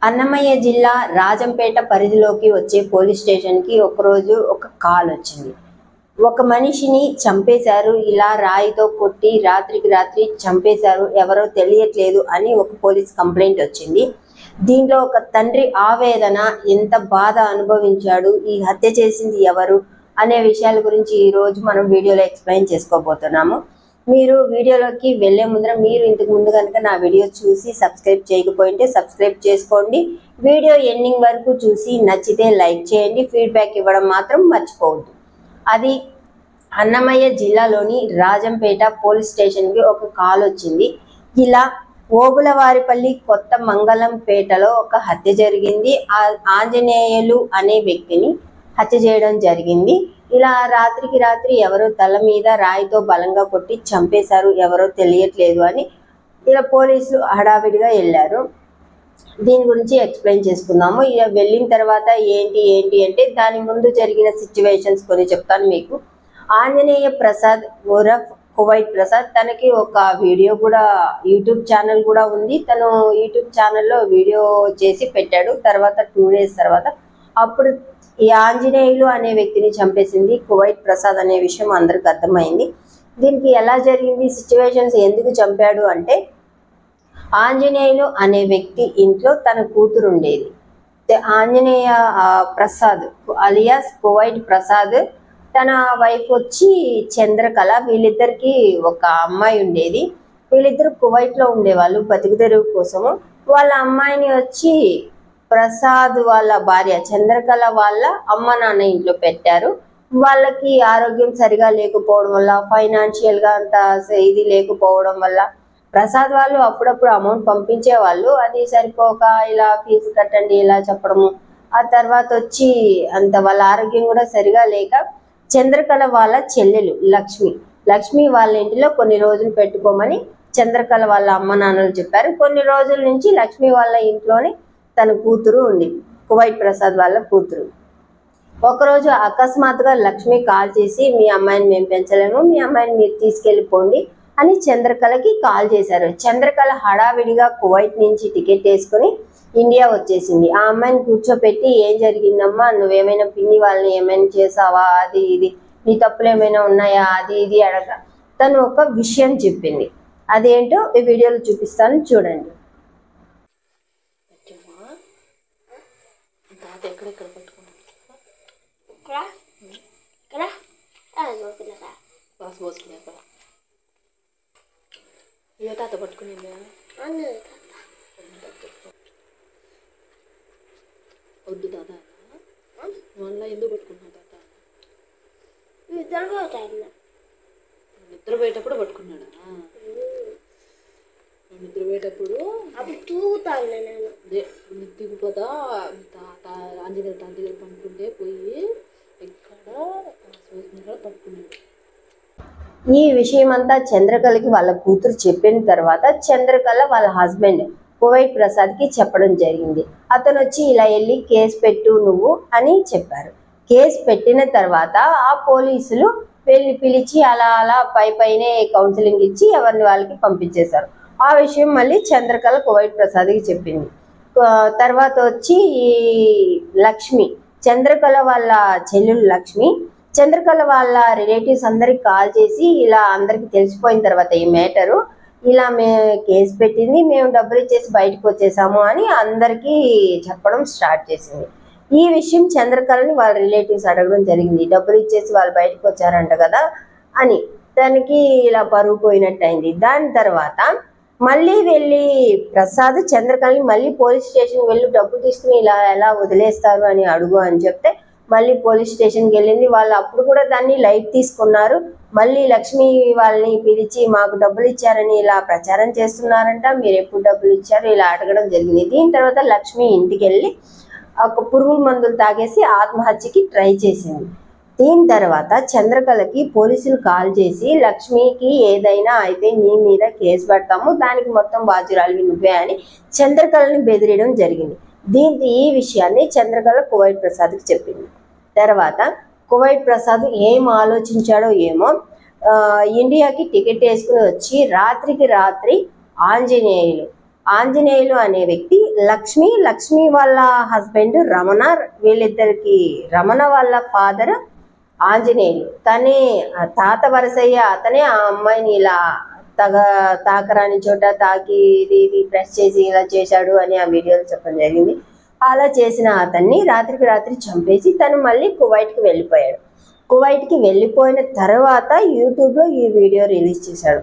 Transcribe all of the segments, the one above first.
అన్నమయ్య జిల్లా రాజంపేట పరిధిలోకి వచ్చే పోలీస్ స్టేషన్కి ఒకరోజు ఒక కాల్ వచ్చింది. ఒక మనిషిని చంపేశారు, ఇలా రాయితో కొట్టి రాత్రికి రాత్రి చంపేశారు, ఎవరో తెలియట్లేదు అని ఒక పోలీస్ కంప్లైంట్ వచ్చింది. దీంట్లో ఒక తండ్రి ఆవేదన, ఎంత బాధ అనుభవించాడు, ఈ హత్య చేసింది ఎవరు అనే విషయాల గురించి ఈరోజు మనం వీడియోలో ఎక్స్ప్లెయిన్ చేసుకోబోతున్నాము. మీరు వీడియోలోకి వెళ్ళే ముందర మీరు ఇంతకు ముందు కనుక నా వీడియో చూసి సబ్స్క్రైబ్ చేయకపోయింటే సబ్స్క్రైబ్ చేసుకోండి. వీడియో ఎండింగ్ వరకు చూసి నచ్చితే లైక్ చేయండి. ఫీడ్బ్యాక్ ఇవ్వడం మాత్రం మర్చిపోవద్దు. అది అన్నమయ్య జిల్లాలోని రాజంపేట పోలీస్ స్టేషన్కి ఒక కాల్ వచ్చింది. ఇలా ఓబులవారిపల్లి కొత్త మంగళంపేటలో ఒక హత్య జరిగింది. ఆంజనేయులు అనే వ్యక్తిని హత్య చేయడం జరిగింది. ఇలా రాత్రికి రాత్రి ఎవరో తల మీద రాయితో బలంగా కొట్టి చంపేశారు, ఎవరో తెలియట్లేదు అని ఇలా పోలీసులు హడావిడిగా వెళ్ళారు. దీని గురించి ఎక్స్ప్లెయిన్ చేసుకుందాము. ఇక వెళ్ళిన తర్వాత ఏంటి అంటే దాని ముందు జరిగిన సిచ్యువేషన్స్ కొన్ని చెప్తాను మీకు. ఆంజనేయ ప్రసాద్ ఓరఫ్ కువైట్ ప్రసాద్, తనకి ఒక వీడియో కూడా యూట్యూబ్ ఛానల్ కూడా ఉంది. తను యూట్యూబ్ ఛానల్లో వీడియో చేసి పెట్టాడు. తర్వాత 2 days తర్వాత అప్పుడు ఈ ఆంజనేయులు అనే వ్యక్తిని చంపేసింది కువైట్ ప్రసాద్ అనే విషయం అందరికి అర్థమైంది. దీనికి ఎలా జరిగింది, సిచ్యువేషన్స్ ఎందుకు చంపాడు అంటే, ఆంజనేయులు అనే వ్యక్తి ఇంట్లో తన కూతురు ఉండేది. ఆంజనేయ ప్రసాద్ అలియాస్ కువైట్ ప్రసాద్, తన వైఫ్ వచ్చి చంద్రకళ, వీళ్ళిద్దరికి ఒక అమ్మాయి ఉండేది. వీళ్ళిద్దరు కువైట్లో ఉండేవాళ్ళు బతుకు తెరువు కోసము. వాళ్ళ అమ్మాయిని వచ్చి ప్రసాద్ వాళ్ళ భార్య చంద్రకళ వాళ్ళ అమ్మ నాన్న ఇంట్లో పెట్టారు. వాళ్ళకి ఆరోగ్యం సరిగా లేకపోవడం వల్ల, ఫైనాన్షియల్గా అంత ఇది లేకపోవడం వల్ల ప్రసాద్ వాళ్ళు అప్పుడప్పుడు అమౌంట్ పంపించేవాళ్ళు. అది సరిపోక ఇలా ఫీజు కట్టండి ఇలా చెప్పడము, ఆ తర్వాత వచ్చి అంత వాళ్ళ ఆరోగ్యం కూడా సరిగా లేక చంద్రకళ వాళ్ళ చెల్లెలు లక్ష్మి వాళ్ళ ఇంటిలో కొన్ని రోజులు పెట్టుకోమని చంద్రకళ వాళ్ళ అమ్మ నాన్నలు చెప్పారు. కొన్ని రోజుల నుంచి లక్ష్మి వాళ్ళ ఇంట్లోనే తన కూతురు ఉంది, కువైట్ ప్రసాద్ వాళ్ళ కూతురు. ఒకరోజు అకస్మాత్తుగా లక్ష్మి కాల్ చేసి, మీ అమ్మాయిని మేము పెంచలేము, మీ అమ్మాయిని మీరు తీసుకెళ్ళిపోండి అని చంద్రకళకి కాల్ చేశారు. చంద్రకళ హడావిడిగా కువైట్ నుంచి టికెట్ వేసుకుని ఇండియా వచ్చేసింది. ఆ అమ్మాయిని కూర్చోపెట్టి, ఏం జరిగిందమ్మా, నువ్వేమైనా పిన్ని వాళ్ళని ఏమైనా చేసావా, అది ఇది నీ తప్పులు ఏమైనా ఉన్నాయా, అది ఇది అడగ తను ఒక విషయం చెప్పింది. అదేంటో ఈ వీడియోలో చూపిస్తాను, చూడండి. ఎక్కడెక్కడ పట్టుకున్నాను బాస్ పోసుకునే అక్కడ ఏ తాత పట్టుకునిందా, వద్దు తాత మళ్ళా ఎందుకు పట్టుకున్నావు తాత, నిద్రపోయేటప్పుడు పట్టుకున్నాడా, నిద్రపోయేటప్పుడు దిగుపోతా ఆంజనేయుల తాత దగ్గర పండుకుంటే పోయి ఎక్కడ పట్టుకున్నాడు. ఈ విషయం అంతా చంద్రకళకి వాళ్ళ కూతురు చెప్పిన తర్వాత చంద్రకళ వాళ్ళ హస్బెండ్ కువైట్ ప్రసాద్కి చెప్పడం జరిగింది. అతను వచ్చి ఇలా వెళ్ళి కేసు పెట్టు నువ్వు అని చెప్పారు. కేసు పెట్టిన తర్వాత ఆ పోలీసులు వెళ్ళి పిలిచి అలా పైనే కౌన్సిలింగ్ ఇచ్చి ఎవరిని వాళ్ళకి పంపించేశారు. ఆ విషయం మళ్ళీ చంద్రకళ కువైట్ ప్రసాద్కి చెప్పింది. తర్వాత వచ్చి లక్ష్మి, చంద్రకళ వాళ్ళ చెల్లెలు లక్ష్మి, చంద్రకళ వాళ్ళ రిలేటివ్స్ అందరికి కాల్ చేసి ఇలా అందరికి తెలిసిపోయిన తర్వాత ఈ మ్యాటరు, ఇలా కేసు పెట్టింది, మేము డబ్బులు ఇచ్చేసి బయటకు వచ్చేసాము అని అందరికీ చెప్పడం స్టార్ట్ చేసింది. ఈ విషయం చంద్రకళని వాళ్ళ రిలేటివ్స్ అడగడం జరిగింది. డబ్బులు ఇచ్చేసి వాళ్ళు బయటకు వచ్చారంట కదా అని. దానికి ఇలా పరుగు పోయినట్టు అయింది. దాని తర్వాత మళ్ళీ వెళ్ళి ప్రసాద్ చంద్రకళని మళ్ళీ పోలీస్ స్టేషన్కి వెళ్ళి డబ్బులు తీసుకుని ఇలా ఎలా వదిలేస్తారు అని అడుగు అని చెప్తే మళ్ళీ పోలీస్ స్టేషన్కి వెళ్ళింది. వాళ్ళు అప్పుడు కూడా దాన్ని లైట్ తీసుకున్నారు. మళ్ళీ లక్ష్మి వాళ్ళని పిలిచి, మాకు డబ్బులు ఇచ్చారని ఇలా ప్రచారం చేస్తున్నారంట, మీరు ఎప్పుడు డబ్బులు ఇచ్చారు ఇలా అడగడం జరిగింది. దీని తర్వాత లక్ష్మి ఇంటికి వెళ్ళి ఒక పురుగుల మందులు తాగేసి ఆత్మహత్యకి ట్రై చేసింది. దీని తర్వాత చంద్రకళకి పోలీసులు కాల్ చేసి, లక్ష్మికి ఏదైనా అయితే నీ మీద కేసు పెడతాము, దానికి మొత్తం బాధ్యురాలు నువ్వే అని చంద్రకళని బెదిరియడం జరిగింది. ఈ విషయాన్ని చంద్రకళ కువైట్ ప్రసాద్కి చెప్పింది. తర్వాత కువైట్ ప్రసాద్ ఏం ఆలోచించాడో ఏమో, ఇండియాకి టికెట్ వేసుకుని వచ్చి రాత్రికి రాత్రి ఆంజనేయులు ఆంజనేయులు అనే వ్యక్తి లక్ష్మి వాళ్ళ హస్బెండ్ రమణ, వీళ్ళిద్దరికి రమణ వాళ్ళ ఫాదర్ ఆంజనేయులు, తనే తాత వరసయ్య, అతనే ఆ అమ్మాయిని ఇలా తాకరాని చోట తాకి ఇది ప్రెస్ చేసి ఇలా చేశాడు అని ఆ వీడియోలో చెప్పడం జరిగింది. అలా చేసిన అతన్ని రాత్రికి రాత్రి చంపేసి తను మళ్ళీ కువైట్కి వెళ్ళిపోయాడు. కువైట్కి వెళ్ళిపోయిన తర్వాత యూట్యూబ్లో ఈ వీడియో రిలీజ్ చేశాడు.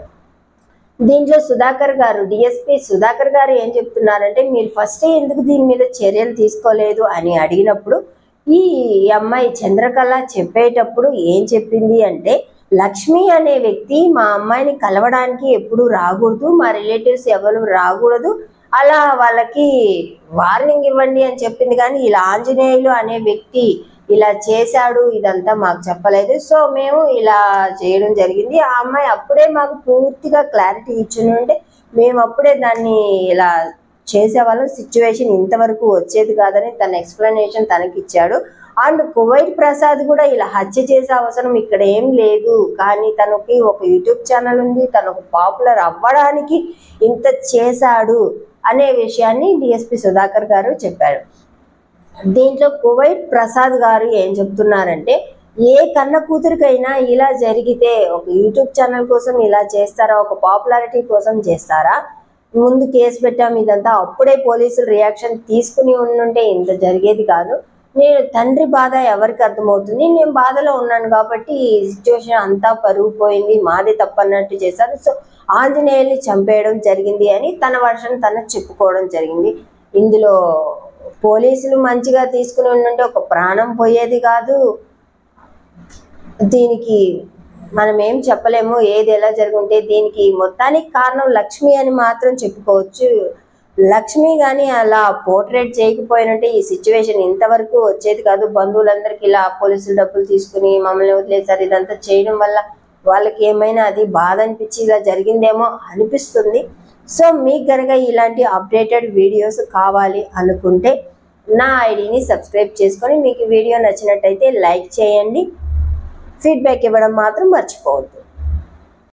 దీంట్లో సుధాకర్ గారు, డిఎస్పీ సుధాకర్ గారు ఏం చెప్తున్నారంటే, మీరు ఫస్ట్ ఎందుకు దీని మీద చర్యలు తీసుకోలేదు అని అడిగినప్పుడు ఈ అమ్మాయి చంద్రకళ చెప్పేటప్పుడు ఏం చెప్పింది అంటే, లక్ష్మి అనే వ్యక్తి మా అమ్మాయిని కలవడానికి ఎప్పుడు రాకూడదు, మా రిలేటివ్స్ ఎవరు రాకూడదు, అలా వాళ్ళకి వార్నింగ్ ఇవ్వండి అని చెప్పింది. కానీ ఇలా ఆంజనేయులు అనే వ్యక్తి ఇలా చేశాడు ఇదంతా మాకు చెప్పలేదు. సో మేము ఇలా చేయడం జరిగింది. ఆ అమ్మాయి అప్పుడే మాకు పూర్తిగా క్లారిటీ ఇచ్చిందంటే మేము అప్పుడే దాన్ని ఇలా చేసేవాళ్ళం, సిచ్యువేషన్ ఇంతవరకు వచ్చేది కాదని తన ఎక్స్ప్లెనేషన్ తనకి ఇచ్చాడు. అండ్ కువైట్ ప్రసాద్ కూడా ఇలా హత్య చేసే అవసరం ఇక్కడ ఏం లేదు, కానీ తనకి ఒక యూట్యూబ్ ఛానల్ ఉంది, తనకు పాపులర్ అవ్వడానికి ఇంత చేశాడు అనే విషయాన్ని డిఎస్పీ సుధాకర్ గారు చెప్పారు. దీంట్లో కువైట్ ప్రసాద్ గారు ఏం చెప్తున్నారంటే, ఏ కన్న కూతురికైనా ఇలా జరిగితే ఒక యూట్యూబ్ ఛానల్ కోసం ఇలా చేస్తారా, ఒక పాపులారిటీ కోసం చేస్తారా, ముందు కేసు పెట్టాం ఇదంతా, అప్పుడే పోలీసులు రియాక్షన్ తీసుకుని ఉండుంటే ఇంత జరిగేది కాదు. నేను తండ్రి బాధ ఎవరికి అర్థమవుతుంది, నేను బాధలో ఉన్నాను కాబట్టి ఈ సిచ్యువేషన్ అంతా పరుగు పోయింది, మాది తప్పన్నట్టు చేశారు. సో ఆంజనేయుల్ని చంపేయడం జరిగింది అని తన వర్షన్ తను చెప్పుకోవడం జరిగింది. ఇందులో పోలీసులు మంచిగా తీసుకుని ఉంటే ఒక ప్రాణం పోయేది కాదు. దీనికి మనం ఏం చెప్పలేము ఏది ఎలా జరుగుంటే. దీనికి మొత్తానికి కారణం లక్ష్మి అని మాత్రం చెప్పుకోవచ్చు. లక్ష్మి కానీ అలా పోర్ట్రేట్ చేయకపోయినంటే ఈ సిచ్యువేషన్ ఇంతవరకు వచ్చేది కాదు. బంధువులందరికీ ఇలా పోలీసులు డబ్బులు తీసుకుని మమ్మల్ని వదిలేసారు, ఇదంతా చేయడం వల్ల వాళ్ళకి ఏమైనా అది బాధ అనిపించి ఇలా జరిగిందేమో అనిపిస్తుంది. సో మీకు కనుక ఇలాంటి అప్డేటెడ్ వీడియోస్ కావాలి అనుకుంటే నా ఐడిని సబ్స్క్రైబ్ చేసుకొని, మీకు వీడియో నచ్చినట్టయితే లైక్ చేయండి, ఫీడ్బ్యాక్ ఇవ్వడం మాత్రం మర్చిపోవద్దు.